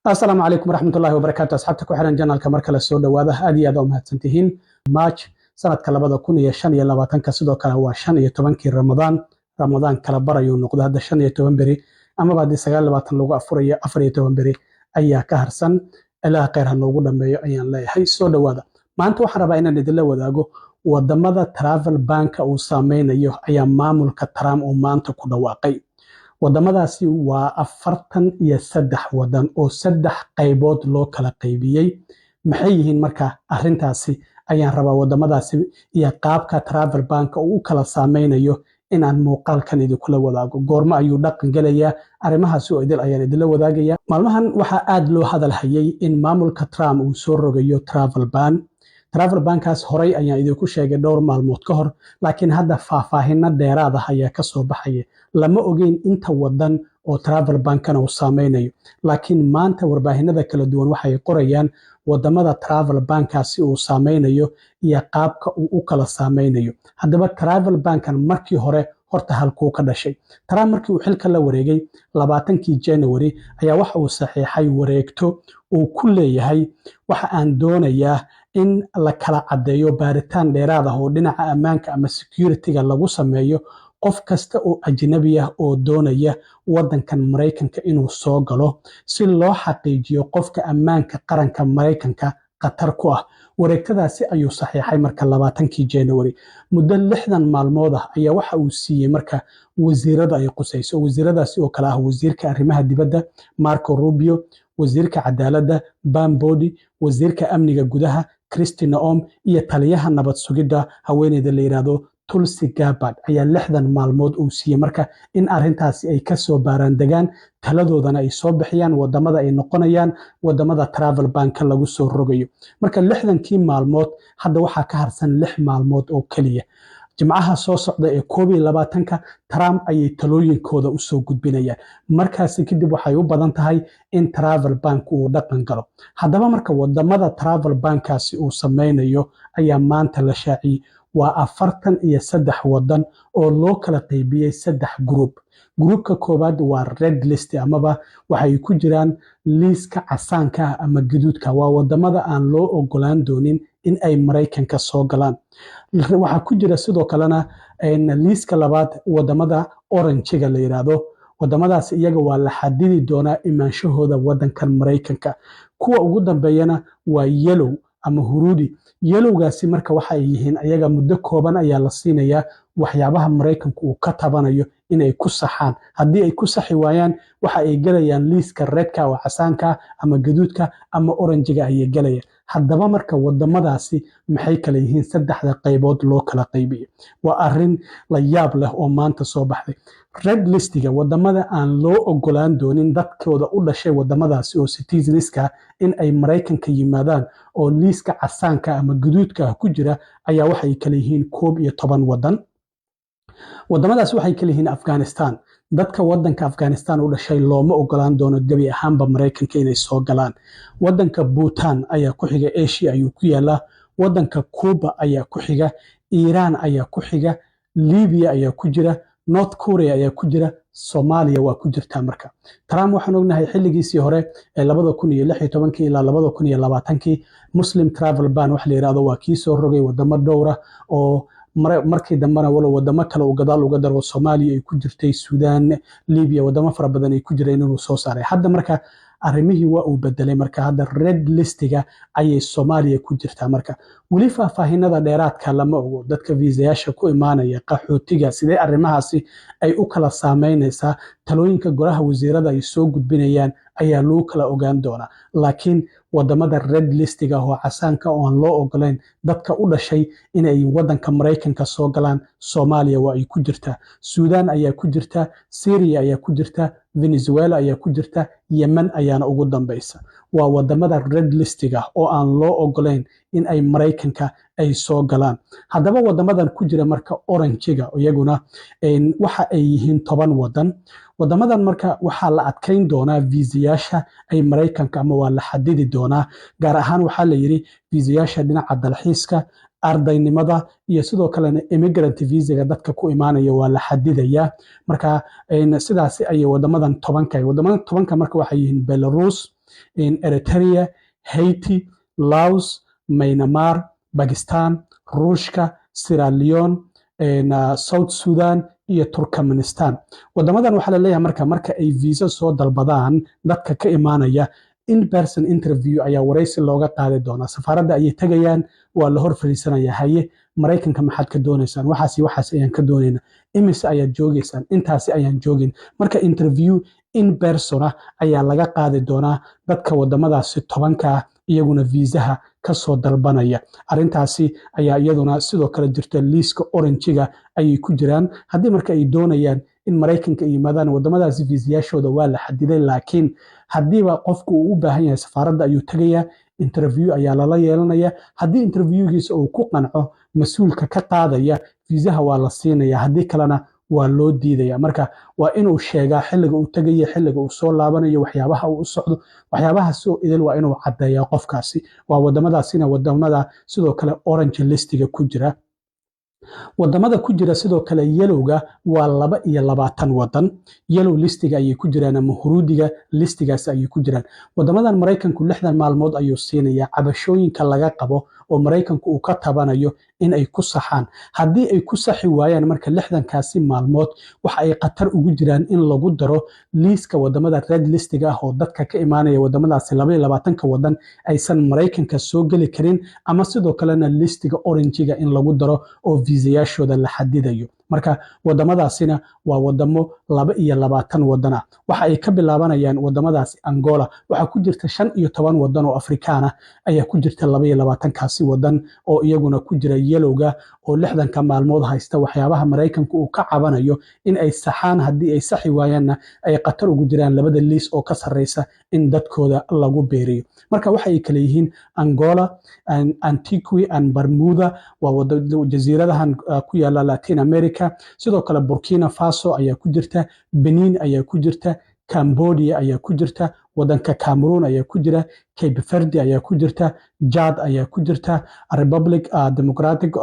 السلام عليكم ورحمة الله وبركاته. أصحابتك وحرن جنال كمركل السوداء وهذا أدي هذا أمهات سنتهين مارش سنة كلابدا كون يشان يلا باتن كسودو كلا وشان يتوانكي رمضان كلا برا يونق هذا شان يتوان أما بعد سجال باتن لغة أفريقيا يتوان بري أيها كهرسن إلى غيرها نوجود ما يعين لا هي السوداء هذا ما أنتوا حرب أين ندل وذاقو ودمدا ترافل بانك أو سامين أيام مامل كترام وما أنتوا كده واقعي wadamadaasi waa 43 wadan oo 3 qaybood loo kala qaybiyay maxay yihiin marka arintaasi ayaan rabaa wadamadaasi iyo qaabka travel bank uu kala saameynayo inaan muuqaalkan idin kula wadaago goorma ayuu dhaqan galayaa arimahaasi oo idil ayaan idin la wadaagaya maalmahan waxa aad loo hadal hayay in maamulka Trump uu soo rogayo travel bankaas horay ayaan idinku sheegay dhowr maalmood ka hor laakiin hadda faahfaahinna dheeraad ah ayaa ka soo baxay lama ogeyn inta wadan oo travel bankana uu saameynayo laakiin maanta warbaahinada kala duwan waxay qorayaan wadamada travel bankaasi uu saameynayo iyo qaabka uu u kala saameynayo haddaba travel bankan markii hore horta halkuu ka dhashay Trump markii uu xilka la wareegay 20kii January ayaa waxa uu saxiixay wareegto uu ku leeyahay waxa aan doonayaa in la kala cadeeyo baaritaan dheeraad ah oo dhinaca ammaanka ama security-ga lagu sameeyo qof kasta oo ajnabi ah oo doonaya wadankan Mareykanka inuu soo galo si loo xaqiijiyo qofka ammaanka qaranka Mareykanka qatar ku ah wareegtadaasi ayuu saxiixay marka 20kii January muddo 60 maalmood ah ayaa waxa uu siiyay marka wasiirada ay qusayso wasiiradaasi oo kala ah wasiirka arrimaha dibadda Marco Rubio wasiirka cadaaladda Pam Bondi wasiirka amniga gudaha Kristi Noem iyo taliyaha nabad sugidda haweeneyda la yiraahdo Tulsi Gabbard ayaa 60 maalmood uu siiyay marka in arintaasi ay ka soo baaraan degaan taladoodana ay soo bixiyaan wadamada ay noqonayaan wadamada travel bank lagu soo rogayo marka 60kii maalmood hadda waxa ka harsan 6 maalmood oo kaliya jimcaha soo socda ee 22ka Trump ayay talooyinkooda u soo gudbinayaan markaasi kadib waxay u badan tahay in travel bank uu dhaqan galo haddaba marka wadamada travel bankaasi uu sameynayo ayaa maanta la shaaciyay waa 43 wadan oo loo kala qaybiyay 3 groupka koobaad waa red list amaba waxay ku jiraan liiska casaanka ama gaduudka waa wadamada aan loo ogolaan doonin in ay Mareykanka soo galaan waxa ku jira sidoo kalena liiska labaad wadamada orange-ga la yiraahdo wadamadaas iyaga waa la xadidi doonaa imaanshahooda wadankan Mareykanka kuwa ugu dambeeyana waa yellow ama huruudi yellowgaasi marka waxa ay yihiin ayaga muddo kooban ayaa la siinayaa waxyaabaha Mareykanku uu ka tabanayo inay ku saxaan haddii ay ku saxi waayaan waxa ay galayaan liiska redka oo casaanka ama gaduudka ama orange-ga ay galayaan haddaba marka wadamadaasi maxay kala yihiin saddexda qaybood loo kala qaybiyay waa arin la yaab leh oo maanta soo baxday red listiga wadamada aan loo ogolaan doonin dadkooda u dhashay wadamadaasi oo citizens-ka in ay Mareykanka yimaadaan oo liiska casaanka ama gaduudka ku jira ayaa waxay kala yihiin 11 wadan wadamadaas waxay kala yihiin Afghanistan dadka wadanka Afghanistan u dhashay looma ogolaan doono gabi ahaanba Mareykanka inay soo galaan wadanka Bhutan ayaa ku xiga Asia ayuu ku yaalaa wadanka Cuba ayaa ku xiga Iran ayaa ku xiga Libya ayaa ku jira North Korea ayaa ku jira Soomaaliya waa ku jirtaa marka Trump waxaan ognahay xilligiisii hore ee 2016 ilaa 2020kii Muslim travel ban wax la yiraahdo waa kii soo rogay wadamo dhowr ah oo markii dambana wadamo kale oo gadaal uga daro Soomaaliya ay ku jirtay Suudaan Libya wadamo fara badan ay ku jireen inuu soo saaray hadda marka arrimihii waa uu bedelay marka hadda red listiga ayay Soomaaliya ku jirtaa marka wali faahfaahinada dheeraadka lama ogo dadka viisayaasha ku imaanaya qaxootiga sidee arrimahaasi ay u kala saameynaysaa talooyinka golaha wasiirada ay soo gudbinayaan ayaa loo kala ogaan doonaa laakiin wadamada red listiga oo casaanka oo aan loo ogolayn dadka u dhashay inay wadanka Mareykanka soo galaan Soomaaliya waa ay ku jirtaa Suudaan ayaa ku jirta Syria ayaa ku jirta Venezuela ayaa ku jirta Yemen ayaana ugu dambaysa waa wadamada red listiga oo aan loo ogolayn in ay Mareykanka ay soo galaan haddaba wadamadan ku jira marka orange-ga iyaguna waxa ay yihiin 10 wadan wadamadan marka waxa la adkeyn doonaa viisayaasha ay Mareykanka ama waa la xadidi doonaa gaar ahaan waxa la yiri viisayaasha dhinaca dalxiiska ardaynimada iyo sidoo kalena immigrant visa dadka ku imaanaya waa la xadidayaa marka sidaas ayay wadamadan 10 marka waxay yihiin Belarus, Eritrea, Haiti, Laos, Myanmar, Pakistan, Ruushka, Sierra Leone, South Sudan iyo Turkmenistan. Wadamadan waxaa la leeyahay marka ay visa soo dalbadaan dadka ka imaanaya in-person interview ayaa wareysi looga qaadi doonaa. Safaaradda ayay tagayaan, waa la hor fadhiisanaya. Haye, Maraykanka maxaad ka doonaysaan? Waxaas ayaan ka doonaynaa. Imise ayaad joogaysaan? Intaasi ayaan joogin. Marka interview in-person ayaa laga qaadi doonaa dadka wadamadaasi 10 iyaguna viisaha kasoo dalbanaya. Arrintaasi ayaa iyaduna sidoo kale jirta liiska oranjiga ayay ku jiraan. Haddii marka ay doonayaan in Maraykanka yimaadaan wadamadaasi viisayaashooda waa la xadiday, laakiin haddiiba qofku uu u baahan yahay safaaradda ayuu tagayaa, interview ayaa lala yeelanaya. Haddii interviewgiisa uu ku qanco, mas-uulka ka qaadaya viisaha waa la siinaya, haddii kalena waa loo diidaya. Marka waa inuu sheegaa xilliga uu tagayo, xilliga uu soo laabanayo, waxyaabaha uu u socdo, waxyaabahaas oo idil waa inuu caddeeyaa qofkaasi. Waa wadamadaasina wadamada sidoo kale orange listiga ku jira. wadamada ku jira sidoo kale yelowga waa 22 wadan. Yellow listiga ayay ku jiraan ama huruudiga listigaas ayay ku jiraan. Wadamadan Maraykanku 60 maalmood ayuu siinaya cabashooyinka laga qabo oo Maraykanku uu ka tabanayo in ay ku saxaan. Haddii ay ku saxi waayaan marka 60kaasi maalmood waxa ay qatar ugu jiraan in lagu daro liiska wadamada red listiga ah oo dadka ka imaanaya wadamadaasi 22 wadan aysan Maraykanka soo gali karin, ama sidoo kalena listiga oranjiga in lagu daro oo viisayaashooda la xadidayo. Marka wadamadaasina waa wadamo 22 wadan ah. Waxa ay ka bilaabanayaan wadamadaasi Angola, waxa ku jirta 15 wadan oo Afrikaan ah ayaa ku jirta 22kaasi wadan oo iyaguna ku jira yelowga oo 60ka maalmood haysta. Waxyaabaha Maraykanku uu ka cabanayo in ay saxaan, haddii ay saxi waayaanna ay qatar ugu jiraan labada liis oo ka sarreysa in dadkooda lagu beeriyo. Marka waxa ay kala yihiin Angola, Antigua and Bermuda, waa jasiiradahan ku yaala Latin America. Sidoo kale Burkina Faso ayaa ku jirta, Benin ayaa ku jirta, Cambodia ayaa ku jirta, wadanka Cameroon ayaa ku jira, Cape Verde ayaa ku jirta, Chad ayaa ku jirta, Republic Democratic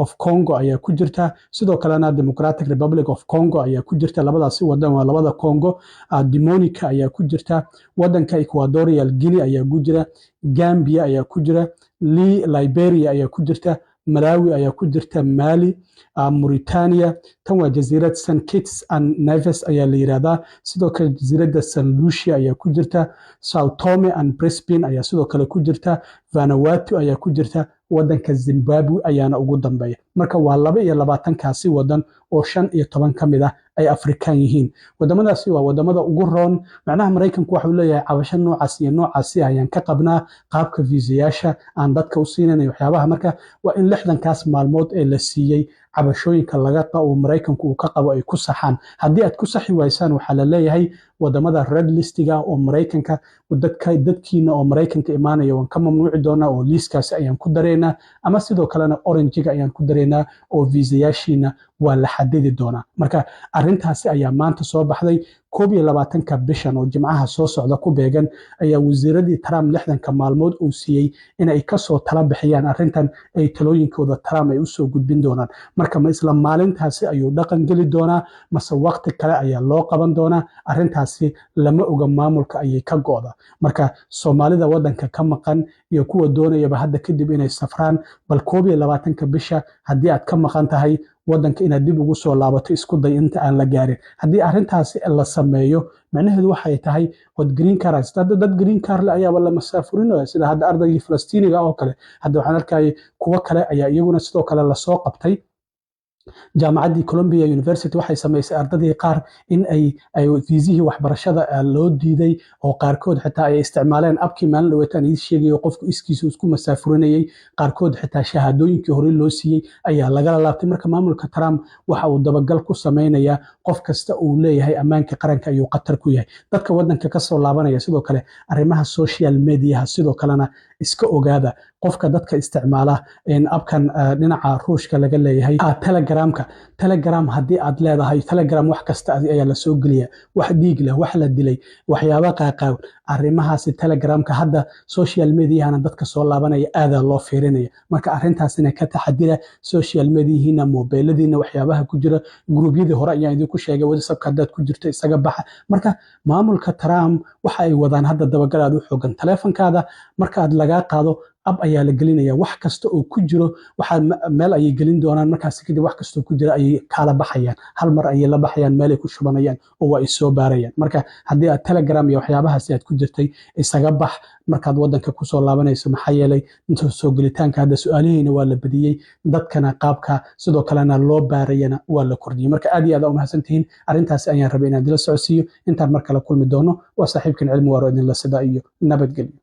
of Congo ayaa ku jirta, sidoo kalena Democratic Republic of Congo ayaa ku jirta. Labadaasi wadan waa labada Congo. Dominica ayaa ku jirta, wadanka Equatorial Guinea ayaa ku jira, Gambia ayaa ku jira, Liberia ayaa ku jirta, Malawi ayaa ku jirta, Mali, Mauritania. Tan waa jasiirad St. Kitts and Nevis ayaa la yiraahdaa. Sidoo kale jasiiradda St. Lucia ayaa ku jirta, Sao Tome and Principe ayaa sidoo kale ku jirta, Vanuatu ayaa ku jirta, wadanka Zimbabwe ayaana ugu dambeeya. Marka waa 22kaasi wadan oo 15 ka mid ah ay Afrikaan yihiin. Wadamadaasi waa wadamada ugu roon. Macnaha Maraykanku waxa uu leeyahay cabasho noocaas iyo noocaasi ayaan ka qabnaa, qaabka viisayaasha aan dadka u siinayno waxyaabaha. Marka waa in 60kaas maalmood ee la siiyey cabashooyinka laga qabo Maraykanku uu ka qabo ay ku saxaan. Haddii aad ku saxi waysaan waxaa la leeyahay wadamada red listiga oo Maraykanka dadkiina oo Maraykanka imaanaya waan ka mamnuuci doonaa oo liiskaasi ayaan ku dareynaa, ama sidoo kalena oranjiga ayaan ku dareynaa oo viisayaashiina waa la xadidi doonaa. Marka arrintaasi ayaa maanta soo baxday 21ka bishan oo Jimcaha soo socda ku beegan ayaa wasiiradii Trump 60ka maalmood uu siiyey in ay kasoo tala bixiyaan arrintan, ay talooyinkooda Trump ay usoo gudbin doonaan. Marka ma isla maalintaasi ayuu dhaqan geli doonaa mase waqti kale ayaa loo qaban doonaa? Arrintaasi lama oga, maamulka ayay ka go'da. Marka Soomaalida wadanka ka maqan iyo kuwa doonayaba hadda kadib inay safraan, bal 21ka bisha haddii aad ka maqan tahay wadanka inaad dib ugu soo laabato isku day inta aan la gaarin. Haddii arrintaasi la sameeyo macnaheedu waxay tahay wad green card dad green card la ayaaba la masaafurinaya, sida hadda ardaygii Falastiiniga oo kale. Hadda waxaan arkayay kuwa kale ayaa iyaguna sidoo kale la soo qabtay. jaamacaddii Columbia University waxay samaysay ardadii qaar in ay fiisihii waxbarashada loo diiday oo qaarkood xitaa ay isticmaaleen abkii maalin dhaweetaan ii sheegayo qofku iskiisa isku masaafurinayay, qaarkood xitaa shahaadooyinkii hore loo siiyey ayaa lagala laabtay. Marka maamulka Trump waxa uu dabagal ku samaynayaa qof kasta uu leeyahay ammaanka qaranka ayuu qatar ku yahay. Dadka wadanka ka soo laabanaya sidoo kale arrimaha social media sidoo kalena iska ogaada. qofka dadka isticmaala abkan dhinaca ruushka laga leeyahay Telegram haddii aad leedahay Telegram wax kasta ayaa la soo geliya, wax dhiig leh, wax la dilay, waxyaabo qaaqaaw arrimahaasi telegramka hadda social mediahana dadka soo laabanaya aadaa loo fiirinaya marka arrintaasina ka taxadira social mediahiina mobiladiina waxyaabaha ku jira gruubyadii hore ayaan idinku sheegay whatsappka haddaad ku jirto isaga baxa marka maamulka Trump waxa ay wadaan hadda dabagalaad u xoogan taleefankaada marka aad laga qaado ab ayaa la gelinaya wax kasta oo ku jiro waxa meel ay gelin doonaan markaas kadib wax kasta oo ku jira ay kala baxayaan hal mar ay la baxayaan meel ay ku shubanayaan oo ay soo baarayaan marka haddii aad telegram iyo waxyaabahaas aad ku jirtay isaga bax markaad wadanka ku soo laabanayso maxaa yeelay inta soo gelitaanka hadda su'aalihiina waa la badiyay dadkana qaabka sidoo kalena loo baarayana waa la kordhiyay marka aad iyo aad u mahadsantihiin arrintaas ayaan rabay inaan dila socodsiiyo intaan mar kale kulmi doono waa saaxiibkan cilmi waaro idin la sida iyo nabadgelyo